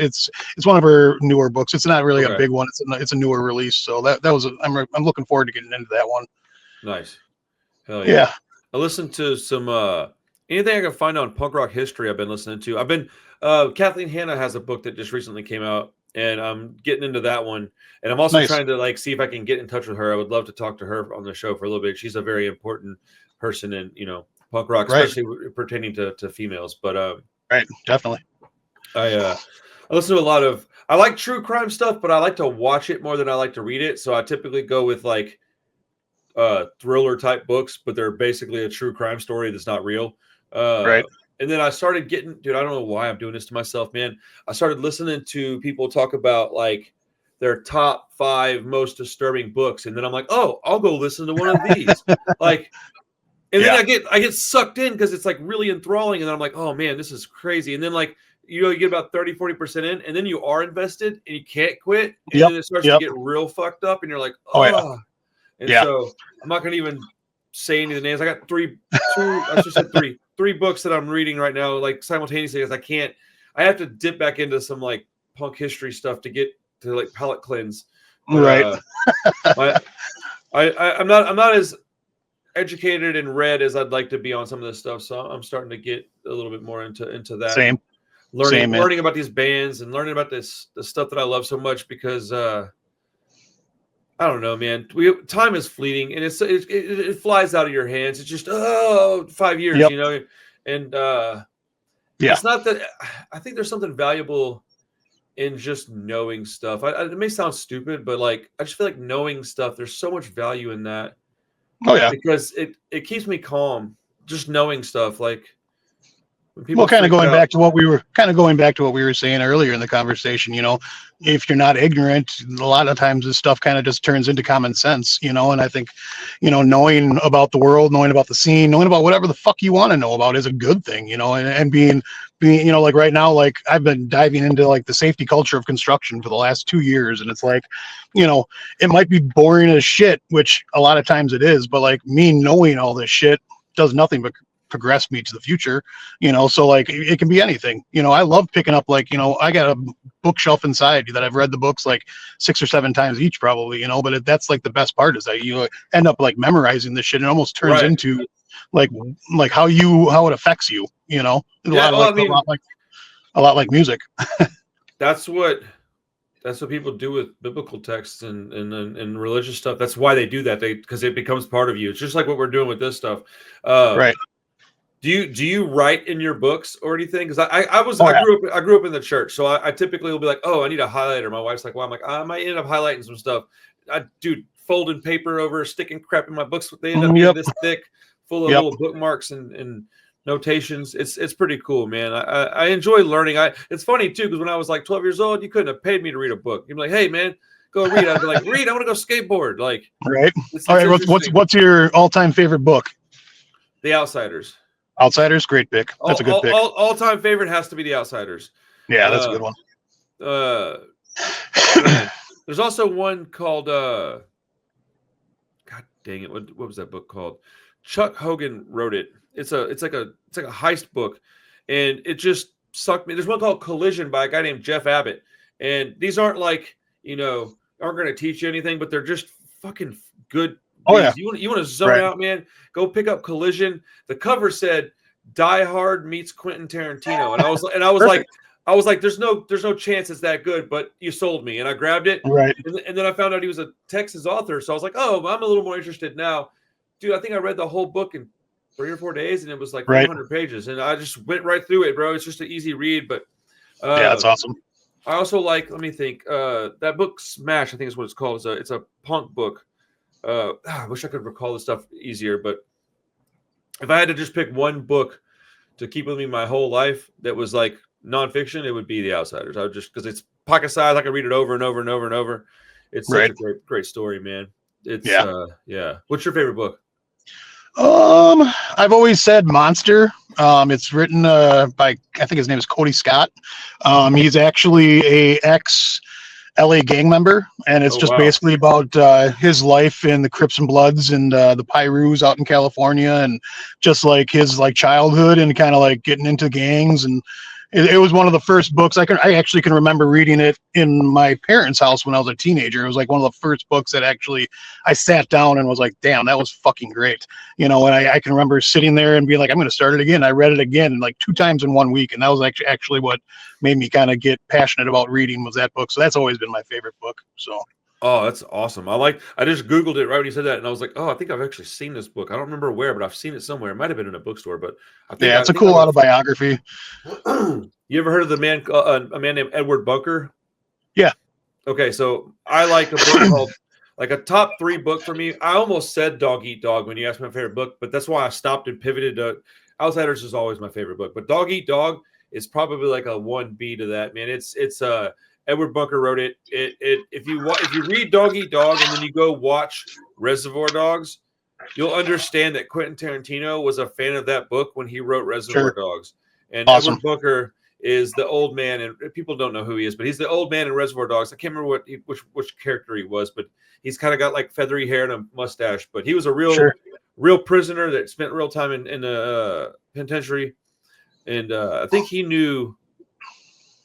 one of her newer books. It's not really a big one. It's a newer release. So I'm looking forward to getting into that one. Nice. Hell yeah. Yeah. I listened to some anything I can find on punk rock history. I've been listening to. I've been Kathleen Hanna has a book that just recently came out, and I'm getting into that one. And I'm also trying to like see if I can get in touch with her. I would love to talk to her on the show for a little bit. She's a very important person in punk rock, especially pertaining to females. But right, definitely. I listen to a lot of. I like true crime stuff, but I like to watch it more than I like to read it. So I typically go with like thriller type books, but they're basically a true crime story that's not real. Right. And then I started getting, dude, I don't know why I'm doing this to myself, man. I started listening to people talk about like their top 5 most disturbing books. And then I'm like, oh, I'll go listen to one of these. Like, and then I get sucked in because it's like really enthralling. And then I'm like, oh man, this is crazy. And then like, you get about 30-40% in, and then you are invested and you can't quit. And then it starts to get real fucked up. And you're like, oh. And so I'm not going to even say any of the names. I got three books that I'm reading right now, like simultaneously, because I have to dip back into some like punk history stuff to get to like palate cleanse. But, I'm not as educated and read as I'd like to be on some of this stuff. So I'm starting to get a little bit more into that. Same. Same, man. learning about these bands and learning about the stuff that I love so much because I don't know, man. Time is fleeting and it flies out of your hands. It's just 5 years, Yep. you know, and Yeah. it's not that I think there's something valuable in just knowing stuff. It may sound stupid, but like I just feel like knowing stuff. There's so much value in that Oh yeah. because it keeps me calm. Just knowing stuff, like when people Well, kind of freak going out. back to what we were saying earlier in the conversation, you know, if you're not ignorant, a lot of times this stuff kind of just turns into common sense, you know, and I think, you know, knowing about the world, knowing about the scene, knowing about whatever the fuck you want to know about is a good thing, you know, and being, you know, like right now, like I've been diving into like the safety culture of construction for the last 2 years. And it's like, you know, it might be boring as shit, which a lot of times it is, but like me knowing all this shit does nothing but progress me to the future, you know. So like it can be anything, you know. I love picking up, like, you know, I got a bookshelf inside that I've read the books like 6 or 7 times each probably, you know. But that's like the best part is that you end up like memorizing this shit and it almost turns Right. into like how it affects you, you know. Yeah. Well, I mean, A lot like music. that's what people do with biblical texts and religious stuff. That's why they do that. Because it becomes part of you. It's just like what we're doing with this stuff. Right. Do you write in your books or anything? Because Oh, yeah. I grew up in the church, so I typically will be like, oh, I need a highlighter. My wife's like, well, I'm like, I might end up highlighting some stuff. Dude, folding paper over, sticking crap in my books. They end up being this thick, full of little bookmarks and notations. It's pretty cool, man. I enjoy learning. It's funny too because when I was like 12 years old, you couldn't have paid me to read a book. You'd be like, hey, man, go read. I'd be like, read. I want to go skateboard. Like, right. All right. What's your all-time favorite book? The Outsiders. Outsiders, great pick. That's a good pick. All-time favorite has to be The Outsiders. Yeah, that's a good one. Man, there's also one called God dang it, what was that book called? Chuck Hogan wrote it. It's like a heist book, and it just sucked me. There's one called Collision by a guy named Jeff Abbott, and these aren't like, you know, aren't going to teach you anything, but they're just fucking good. Oh yeah. You want to zone out, man? Go pick up Collision. The cover said Die Hard meets Quentin Tarantino, and I was like, there's no chance it's that good, but you sold me, and I grabbed it. Right. And then I found out he was a Texas author, so I was like, oh, I'm a little more interested now, dude. I think I read the whole book in 3 or 4 days, and it was like 400 pages, and I just went right through it, bro. It's just an easy read, but yeah, that's awesome. I also like, let me think, that book Smash, I think is what it's called. It's a punk book. I wish I could recall this stuff easier, but if I had to just pick one book to keep with me my whole life that was like nonfiction, it would be The Outsiders. I would just, because it's pocket size, I can read it over and over and over and over. It's such a great story, man. It's yeah. What's your favorite book? I've always said Monster. It's written by, I think his name is Cody Scott. He's actually a ex LA gang member, and it's basically about his life in the Crips and Bloods and the Pyrus out in California, and just like his like childhood and kind of like getting into gangs. And it was one of the first books I actually can remember reading it in my parents' house when I was a teenager. It was like one of the first books that actually I sat down and was like, damn, that was fucking great, you know. And I can remember sitting there and being like, I'm going to start it again. I read it again like 2 times in 1 week, and that was actually what made me kind of get passionate about reading, was that book. So that's always been my favorite book. So oh, that's awesome. I just Googled it right when you said that, and I was like, oh, I think I've actually seen this book. I don't remember where, but I've seen it somewhere. It might have been in a bookstore, but I think it's a cool autobiography. You ever heard of a man named Edward Bunker? Yeah. Okay, so I like a book called, like, a top 3 book for me. I almost said Dog Eat Dog when you asked my favorite book, but that's why I stopped and pivoted to Outsiders is always my favorite book. But Dog Eat Dog is probably like a 1B to that, man. It's Edward Bunker wrote it. If you read Dog Eat Dog and then you go watch Reservoir Dogs, you'll understand that Quentin Tarantino was a fan of that book when he wrote Reservoir Dogs. And Edward Bunker is the old man, and people don't know who he is, but he's the old man in Reservoir Dogs. I can't remember which character he was, but he's kind of got like feathery hair and a mustache. But he was a real prisoner that spent real time in the penitentiary, and I think he knew,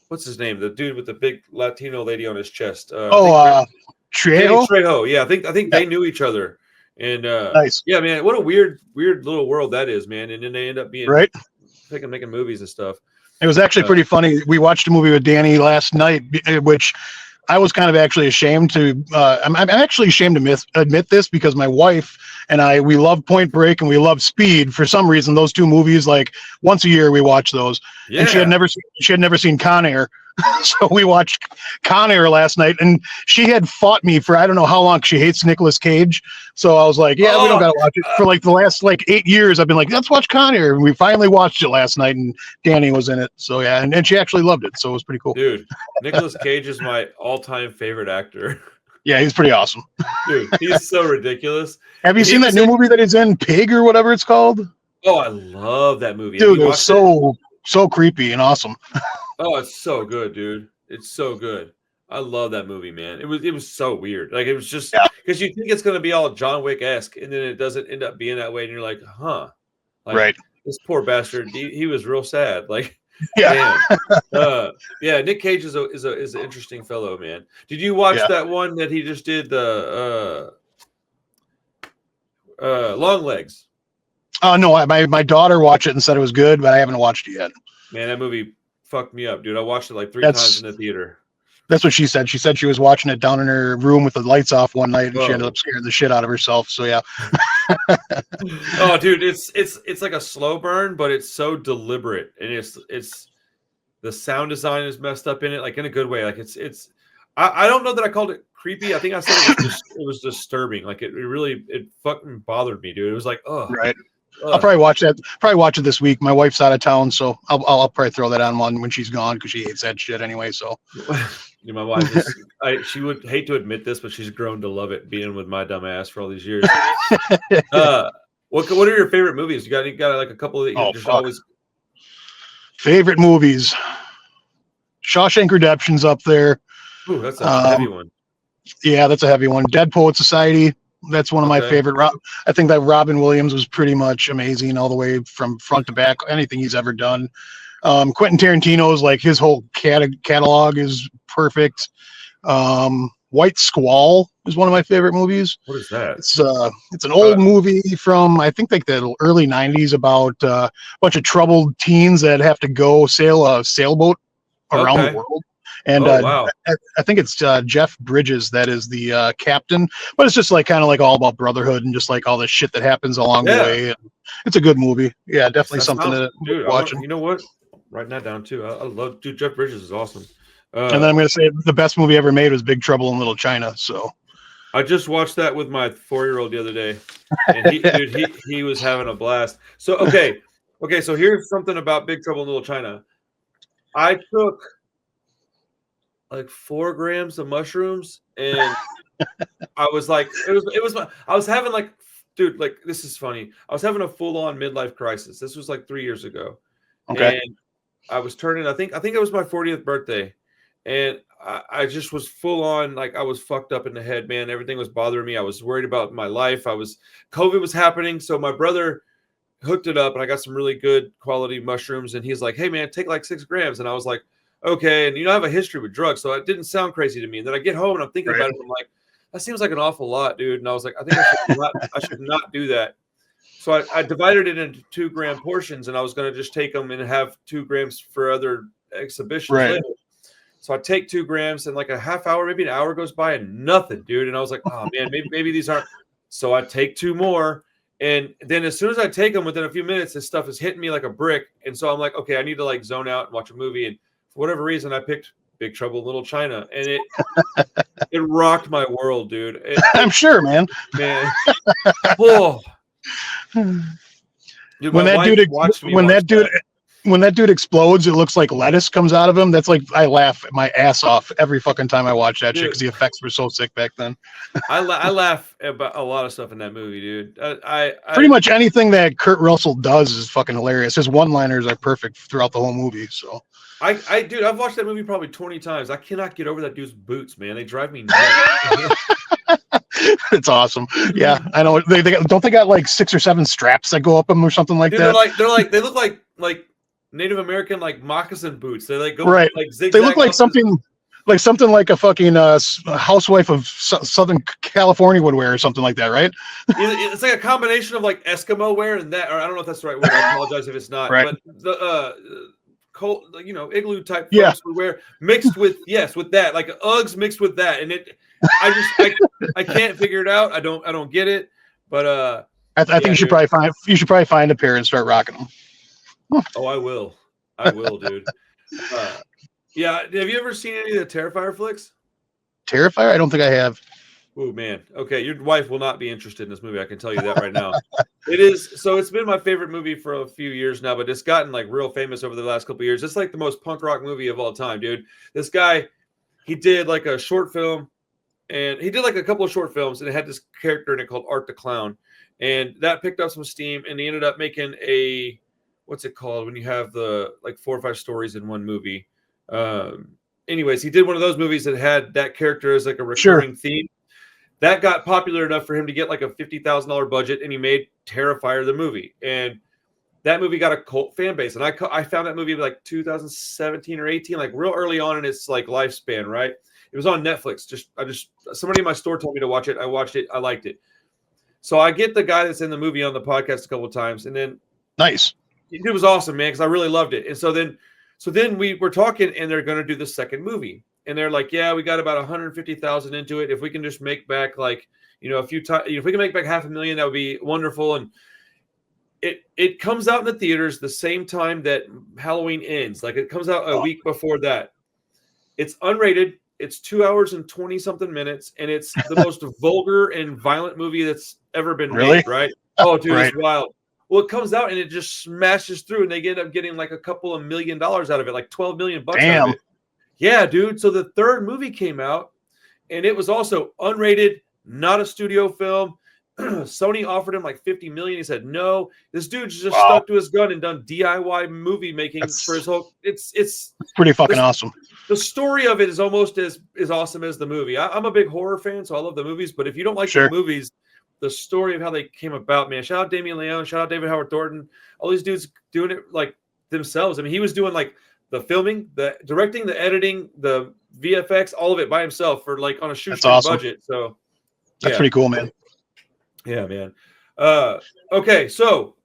what's his name, the dude with the big Latino lady on his chest. Trejo. Trejo. Yeah, I think they knew each other, and nice. Yeah, man, what a weird little world that is, man. And then they end up being picking making movies and stuff. It was actually pretty funny. We watched a movie with Danny last night, which I was kind of actually ashamed to. I'm actually ashamed to admit this because my wife and we love Point Break and we love Speed. For some reason, those two movies, like once a year, we watch those. Yeah. And she had never seen Con Air. So we watched Con Air last night, and she had fought me for I don't know how long. She hates Nicolas Cage, so I was like, "Yeah, we don't gotta watch it." For like the last 8 years, I've been like, "Let's watch Con Air," and we finally watched it last night, and Danny was in it. So yeah, and she actually loved it, so it was pretty cool. Dude, Nicolas Cage is my all-time favorite actor. Yeah, he's pretty awesome. Dude, he's so ridiculous. Have you seen that new movie that he's in, Pig or whatever it's called? Oh, I love that movie. Dude, it was so creepy and awesome. Oh, it's so good, dude. It's so good. I love that movie, man. It was so weird. Like it was just because you think it's gonna be all John Wick-esque, and then it doesn't end up being that way, and you're like, huh. Like, right. This poor bastard, he was real sad. Like, yeah. Yeah, Nick Cage is an interesting fellow, man. Did you watch that one that he just did, the Long Legs? Oh no, my daughter watched it and said it was good, but I haven't watched it yet. Man, that movie fucked me up, dude. I watched it like 3 times in the theater. That's what she said. She said she was watching it down in her room with the lights off one night, and she ended up scaring the shit out of herself. So yeah. Oh, dude, it's like a slow burn, but it's so deliberate, and it's the sound design is messed up in it, like in a good way. Like it's I don't know that I called it creepy. I think I said it was disturbing. Like it really fucking bothered me, dude. It was like, oh, right. I'll probably watch that. Probably watch it this week. My wife's out of town, so I'll probably throw that on one when she's gone because she hates that shit anyway. So, my wife, she would hate to admit this, but she's grown to love it being with my dumb ass for all these years. What are your favorite movies? You got like a couple that you just always favorite movies? Shawshank Redemption's up there. Ooh, that's a heavy one. Yeah, that's a heavy one. Dead Poet Society. That's one of my favorite. I think that Robin Williams was pretty much amazing all the way from front to back. Anything he's ever done. Quentin Tarantino's like his whole catalog is perfect. White Squall is one of my favorite movies. What is that? It's an old movie from I think like the early '90s about a bunch of troubled teens that have to go sail a sailboat around the world. And wow. I think it's Jeff Bridges that is the captain, but it's just like kind of like all about brotherhood and just like all the shit that happens along the way. And it's a good movie. Yeah, definitely something to watch. You know what? Writing that down too. I love, dude. Jeff Bridges is awesome. And then I'm going to say the best movie ever made was Big Trouble in Little China. So I just watched that with my 4-year-old the other day, and he was having a blast. So okay. So here's something about Big Trouble in Little China. I took like 4 grams of mushrooms, and I was like, I was having like, dude, like this is funny. I was having a full-on midlife crisis. This was like 3 years ago. Okay. And I was turning, I think it was my 40th birthday. And I just was full on, like I was fucked up in the head, man. Everything was bothering me. I was worried about my life. COVID was happening. So my brother hooked it up and I got some really good quality mushrooms. And he's like, hey man, take like 6 grams. And I was like, okay. And I have a history with drugs. So it didn't sound crazy to me. And then I get home and I'm thinking about it. And I'm like, that seems like an awful lot, dude. And I was like, I think I should not do that. So I divided it into 2 gram portions, and I was going to just take them and have 2 grams for other exhibitions later. So I take 2 grams, and like a half hour, maybe an hour goes by, and nothing, dude. And I was like, oh man, maybe these aren't. So I take 2 more, and then as soon as I take them, within a few minutes, this stuff is hitting me like a brick. And so I'm like, okay, I need to like zone out and watch a movie. And for whatever reason, I picked Big Trouble in Little China, and it rocked my world, dude. I'm sure, man. Oh. Dude, when that dude explodes, it looks like lettuce comes out of him. That's like I laugh my ass off every fucking time I watch that shit because the effects were so sick back then. I laugh about a lot of stuff in that movie, dude. Pretty much anything that Kurt Russell does is fucking hilarious. His one-liners are perfect throughout the whole movie. So dude, I've watched that movie probably 20 times. I cannot get over that dude's boots, man. They drive me nuts. It's awesome. Yeah, I know. They don't they got like 6 or 7 straps that go up them or something like that. They look like Native American like moccasin boots. They like go right. like zigzag. They look like something like something like a fucking housewife of Southern California would wear or something like that, right? It's like a combination of like Eskimo wear and that, or I don't know if that's the right word. I apologize if it's not. Right. But the cold, igloo type Yeah. folks would wear mixed with with that, like Uggs mixed with that, and I can't figure it out. I don't get it. But I think yeah, dude. you should probably find a pair and start rocking them. Oh, I will, dude. Yeah, have you ever seen any of the Terrifier flicks? Terrifier? I don't think I have. Oh man. Okay, your wife will not be interested in this movie. I can tell you that right now. It is. So it's been my favorite movie for a few years now, but it's gotten like real famous over the last couple of years. It's like the most punk rock movie of all time, dude. This guy, he did like a short film, and he did like a couple of short films, and it had this character in it called Art the Clown, and that picked up some steam, and he ended up making a what's it called when you have the like 4 or 5 stories in one movie. Anyways, he did one of those movies that had that character as like a recurring theme. That got popular enough for him to get like a $50,000 budget, and he made Terrifier the movie. And that movie got a cult fan base. And I found that movie like 2017 or 18, like real early on in its like lifespan, right? It was on Netflix. Somebody in my store told me to watch it. I watched it. I liked it. So I get the guy that's in the movie on the podcast a couple of times, and then Nice. It was awesome, man, because I really loved it. And so then we were talking, and they're going to do the second movie. And they're like, yeah, we got about 150,000 into it. If we can just make back like, a few times, if we can make back $500,000, that would be wonderful. And it comes out in the theaters the same time that Halloween ends. Like it comes out a week before that. It's unrated. It's 2 hours and 20 something minutes. And it's the most vulgar and violent movie that's ever been made. Right. Oh, dude, It's wild. Well, it comes out and it just smashes through, and they end up getting like a couple of $1 million out of it, like $12 million out of it. Yeah, dude. So the third movie came out, and it was also unrated, not a studio film. Sony offered him like $50 million. He said no. This dude's just stuck to his gun and done DIY movie making for his whole. It's pretty fucking awesome. The story of it is almost as awesome as the movie. I'm a big horror fan, so I love the movies. But if you don't like the movies, the story of how they came about, man. Shout out Damien Leone. Shout out David Howard Thornton. All these dudes doing it like themselves. I mean, he was doing like the filming, the directing, the editing, the VFX, all of it by himself for like on a shoestring budget. So that's pretty cool, man. Yeah, man. Okay, so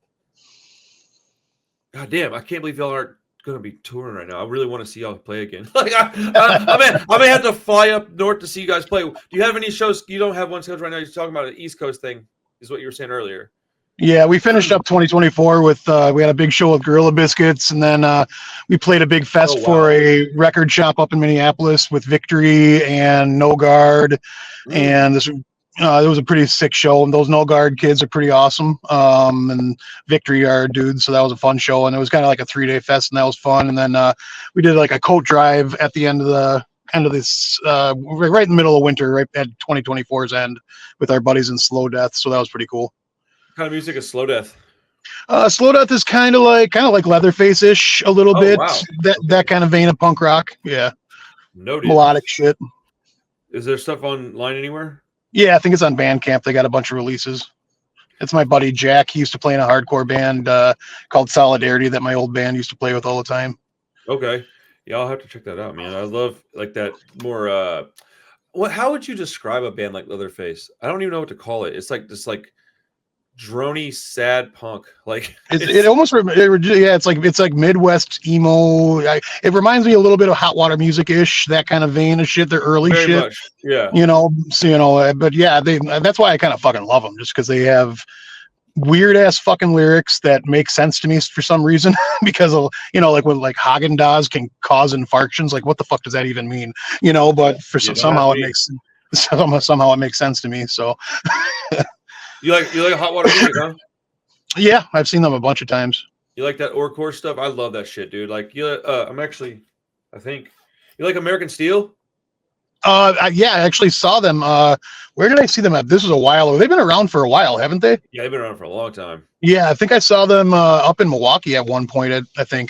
God damn, I can't believe y'all aren't going to be touring right now. I really want to see y'all play again. Like I may have to fly up north to see you guys play. Do you have any shows? You don't have one scheduled right now. You're talking about an East Coast thing, is what you were saying earlier. Yeah, we finished up 2024 with we had a big show with Gorilla Biscuits, and then we played a big fest for a record shop up in Minneapolis with Victory and No Guard, and this it was a pretty sick show. And those No Guard kids are pretty awesome, and Victory are dudes, so that was a fun show, and it was kind of like a 3-day fest, and that was fun. And then we did like a coat drive at the end of this right in the middle of winter, right at 2024's end, with our buddies in Slow Death, so that was pretty cool. What kind of music is Slow Death? Slow Death is kind of like Leatherface-ish a little bit. Wow. That kind of vein of punk rock. Yeah. Noted. Melodic shit. Is there stuff online anywhere? Yeah, I think it's on Bandcamp. They got a bunch of releases. It's my buddy Jack. He used to play in a hardcore band called Solidarity that my old band used to play with all the time. Okay. Yeah, I'll have to check that out, man. I love like that more how would you describe a band like Leatherface? I don't even know what to call it. It's like this like drony sad punk, like it's like Midwest emo. It reminds me a little bit of Hot Water Music ish, that kind of vein of shit. Their early very shit, much. Yeah. But yeah, that's why I kind of fucking love them, just because they have weird ass fucking lyrics that make sense to me for some reason. Because of like when like Haagen-Dazs can cause infarctions, like what the fuck does that even mean? But for somehow it makes sense to me. So. You like Hot Water Music, huh? Yeah, I've seen them a bunch of times. You like that orcore stuff? I love that shit, dude. Like, I think you like American Steel. Yeah, I actually saw them. Where did I see them at? This was a while ago. They've been around for a while, haven't they? Yeah, they've been around for a long time. Yeah, I think I saw them up in Milwaukee at one point. I think.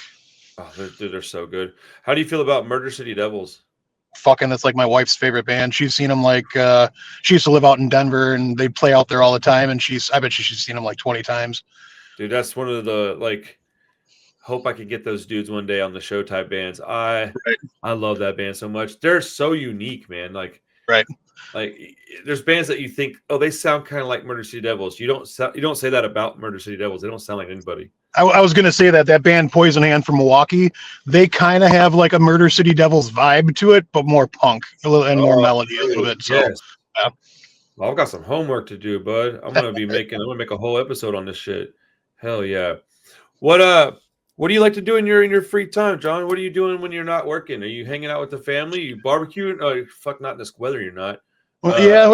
Oh, they're so good. How do you feel about Murder City Devils? Fucking, that's like my wife's favorite band. She's seen them like she used to live out in Denver, and they play out there all the time. And I bet she's seen them like 20 times. Dude, that's one of the like hope I could get those dudes one day on the show type bands. I Right. love that band so much. They're so unique, man. Right. Like there's bands that you think, oh, they sound kind of like Murder City Devils. You don't say that about Murder City Devils. They don't sound like anybody. I was gonna say that band Poison Hand from Milwaukee, they kind of have like a Murder City Devils vibe to it, but more punk and more melody a little bit. So Yes. Well, I've got some homework to do, bud. I'm gonna make a whole episode on this shit. Hell yeah. What do you like to do in your free time, John? What are you doing when you're not working? Are you hanging out with the family? Are you barbecuing? Oh, fuck, not in this weather. You're not. yeah,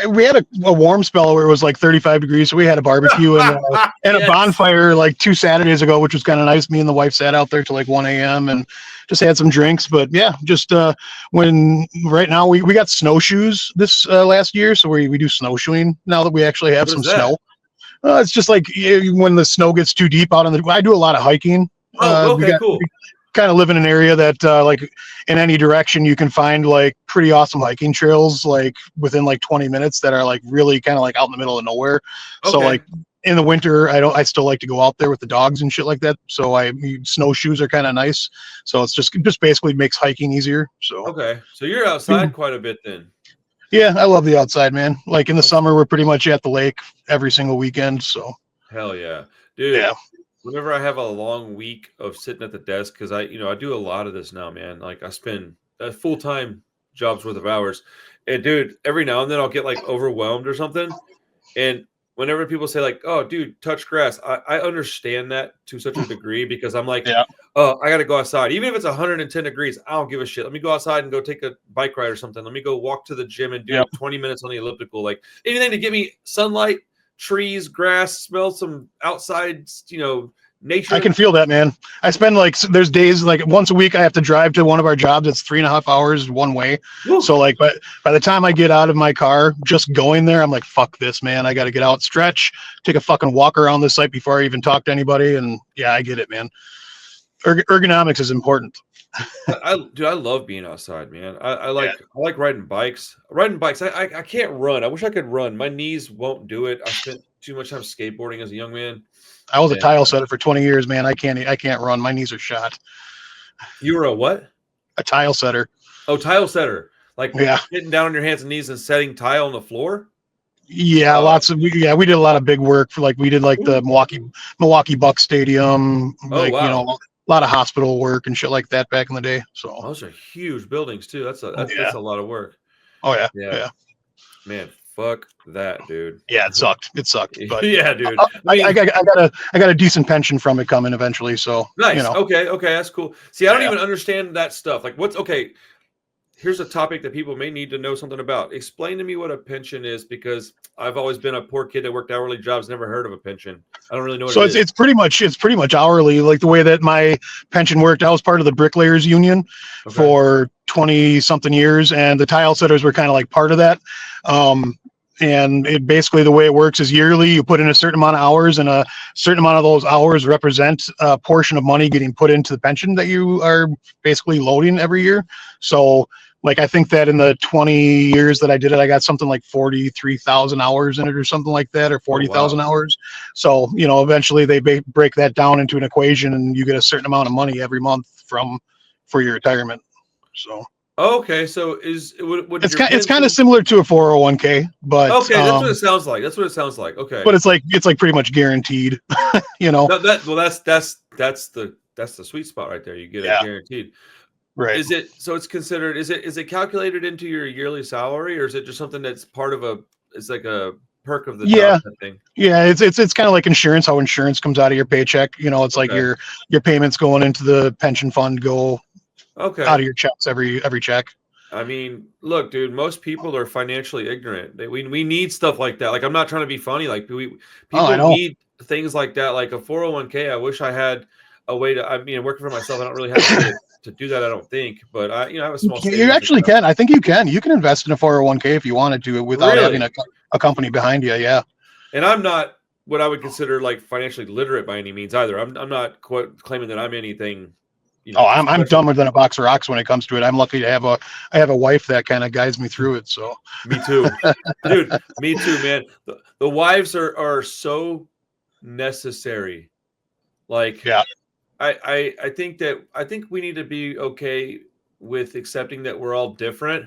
we had a warm spell where it was like 35 degrees, so we had a barbecue and Yes. a bonfire like 2 Saturdays ago, which was kind of nice. Me and the wife sat out there till like 1 a.m. and just had some drinks. But yeah, just when right now we got snowshoes this last year, so we do snowshoeing now that we actually have What some is that? snow. It's just like when the snow gets too deep out on the. I do a lot of hiking. Oh, okay, cool. We kind of live in an area that like in any direction you can find like pretty awesome hiking trails like within like 20 minutes that are like really kind of like out in the middle of nowhere. So Okay. like in the winter, I still like to go out there with the dogs and shit like that. So snowshoes are kind of nice. So it's just basically makes hiking easier. So Okay. So you're outside quite a bit then. yeah, I love the outside, man. Like in the summer, we're pretty much at the lake every single weekend. So Hell yeah. Dude. yeah. Whenever I have a long week of sitting at the desk, because I do a lot of this now, man. Like I spend a full-time job's worth of hours. And dude, every now and then I'll get like overwhelmed or something. And whenever people say like, oh, dude, touch grass, I understand that to such a degree because I'm like, Yeah. oh, I got to go outside. Even if it's 110 degrees, I don't give a shit. Let me go outside and go take a bike ride or something. Let me go walk to the gym and do 20 minutes on the elliptical. Like anything to get me sunlight, trees, grass, smell some outside, nature. I can feel that, man. I spend like there's days like once a week I have to drive to one of our jobs. It's 3.5 hours one way. Woo. So like, but by the time I get out of my car, just going there, I'm like, fuck this, man. I got to get out, stretch, take a fucking walk around the site before I even talk to anybody. And yeah, I get it, man. Ergonomics is important. I love being outside, man. I like riding bikes. I can't run. I wish I could run. My knees won't do it. I spent too much time skateboarding as a young man. I was a tile setter for 20 years, man. I can't run. My knees are shot. You were a what? A tile setter. Oh, tile setter. Like getting down on your hands and knees and setting tile on the floor? Yeah, we did a lot of big work for like we did like the Milwaukee Bucks Stadium, like a lot of hospital work and shit like that back in the day. So those are huge buildings too. That's a lot of work. Oh yeah. Man, fuck that, dude. Yeah, it sucked. But yeah, dude. I got a decent pension from it coming eventually. So nice. Okay, that's cool. See, I don't even understand that stuff. Like, here's a topic that people may need to know something about. Explain to me what a pension is, because I've always been a poor kid that worked hourly jobs, never heard of a pension. I don't really know what it is. It's pretty much hourly, like the way that my pension worked. I was part of the bricklayers union for 20 something years, and the tile setters were kind of like part of that. And it basically the way it works is yearly you put in a certain amount of hours, and a certain amount of those hours represent a portion of money getting put into the pension that you are basically loading every year. So like, I think that in the 20 years that I did it, I got something like 43,000 hours in it or something like that, or 40,000 hours. So, eventually they break that down into an equation and you get a certain amount of money every month for your retirement. So. Okay, so it's kind of similar to a 401k, but okay, that's what it sounds like. Okay, but it's like pretty much guaranteed. That's the sweet spot right there. You get it guaranteed. Right. Is it calculated into your yearly salary, or is it just something that's part of it's like a perk of the job thing? Yeah, it's kind of like insurance, how insurance comes out of your paycheck. It's like your payments going into the pension fund go out of your checks every check. I mean, look, dude, most people are financially ignorant. We need stuff like that. Like, I'm not trying to be funny. Like, people need things like that, like a 401k. I wish I had a way to, working for myself, I don't really have a way to do that, I don't think. But I have a small. You actually can. I think you can. You can invest in a 401k if you wanted to without having a company behind you. Yeah. And I'm not what I would consider like financially literate by any means either. I'm not claiming that I'm anything. I'm dumber than a box of rocks when it comes to it. I'm lucky to have a wife that kind of guides me through it. So me too, dude. Me too, man. The wives are so necessary. Like, I think we need to be okay with accepting that we're all different,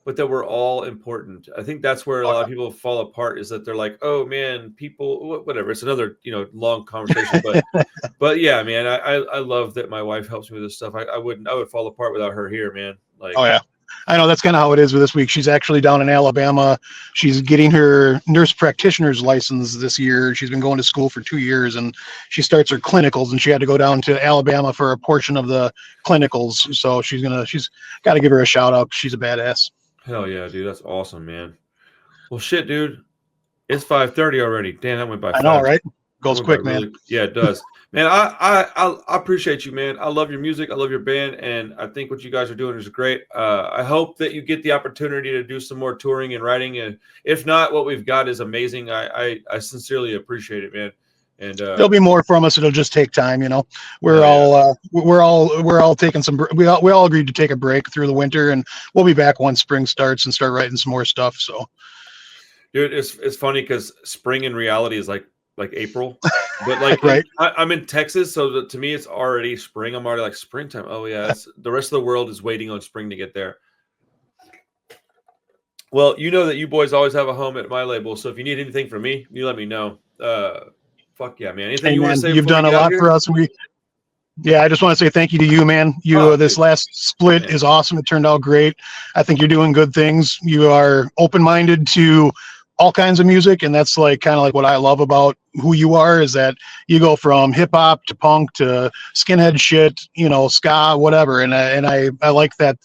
but that we're all important. I think that's where a Oh, lot of people fall apart, is that they're like, oh man, people, whatever. It's another, long conversation, but yeah, man, I love that my wife helps me with this stuff. I would fall apart without her here, man. oh Like, yeah. I know that's kind of how it is with this week. She's actually down in Alabama. She's getting her nurse practitioner's license this year. She's been going to school for 2 years, and she starts her clinicals, and she had to go down to Alabama for a portion of the clinicals. So she's got to give her a shout out. She's a badass. hell yeah, dude, that's awesome, man. Well, shit, dude, it's 5:30 already. Damn, that went by I know, fast. right? That Goes went by quick, man. really, yeah, it does, man. I appreciate you, man. I love your music. I love your band, and I think what you guys are doing is great. I hope that you get the opportunity to do some more touring and writing, and if not, what we've got is amazing. I sincerely appreciate it, man. And There'll be more from us. It'll just take time, you know. We're hell yeah, all taking some. We all agreed to take a break through the winter, and we'll be back once spring starts and start writing some more stuff. So, dude, it's funny because spring in reality is like April, but like right. I'm in Texas, so to me it's already spring. I'm already like springtime. Oh yeah, the rest of the world is waiting on spring to get there. Well, you know that you boys always have a home at my label, so if you need anything from me, you let me know. Fuck yeah, man. Anything Hey, you want to man, say you've before we done a get out of lot for here? us. Yeah, I just want to say thank you to you, man. Oh, This dude, last split man. is awesome. It turned out great. I think you're doing good things. You are open-minded to all kinds of music, and that's like kind of like what I love about who you are, is that you go from hip hop to punk to skinhead shit, ska, whatever. And I like that.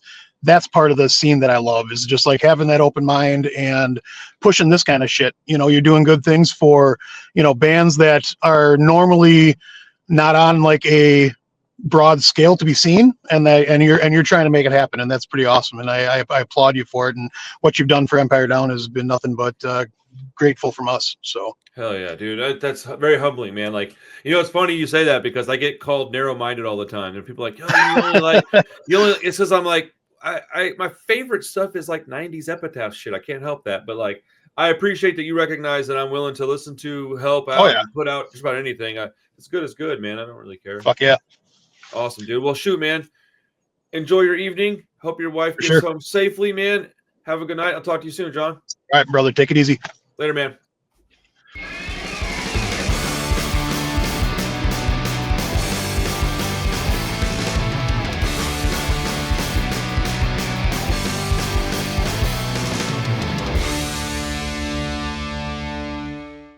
That's part of the scene that I love, is just like having that open mind and pushing this kind of shit. You're doing good things for, bands that are normally not on like a broad scale to be seen, and you're trying to make it happen, and that's pretty awesome, and I applaud you for it. And what you've done for Empire Down has been nothing but grateful from us. So Hell yeah, dude. That's very humbling, man. Like, it's funny you say that because I get called narrow-minded all the time, and people are like, "Oh, you only." It's because I'm like, my favorite stuff is like '90s epitaph shit. I can't help that, but like, I appreciate that you recognize that I'm willing to listen to, help oh out, yeah, and put out just about anything. It's good as good, man. I don't really care. fuck yeah, Awesome, dude. Well, shoot, man. Enjoy your evening. Hope your wife for gets sure. home safely, man. Have a good night. I'll talk to you soon, John. All right, brother, take it easy. Later, man.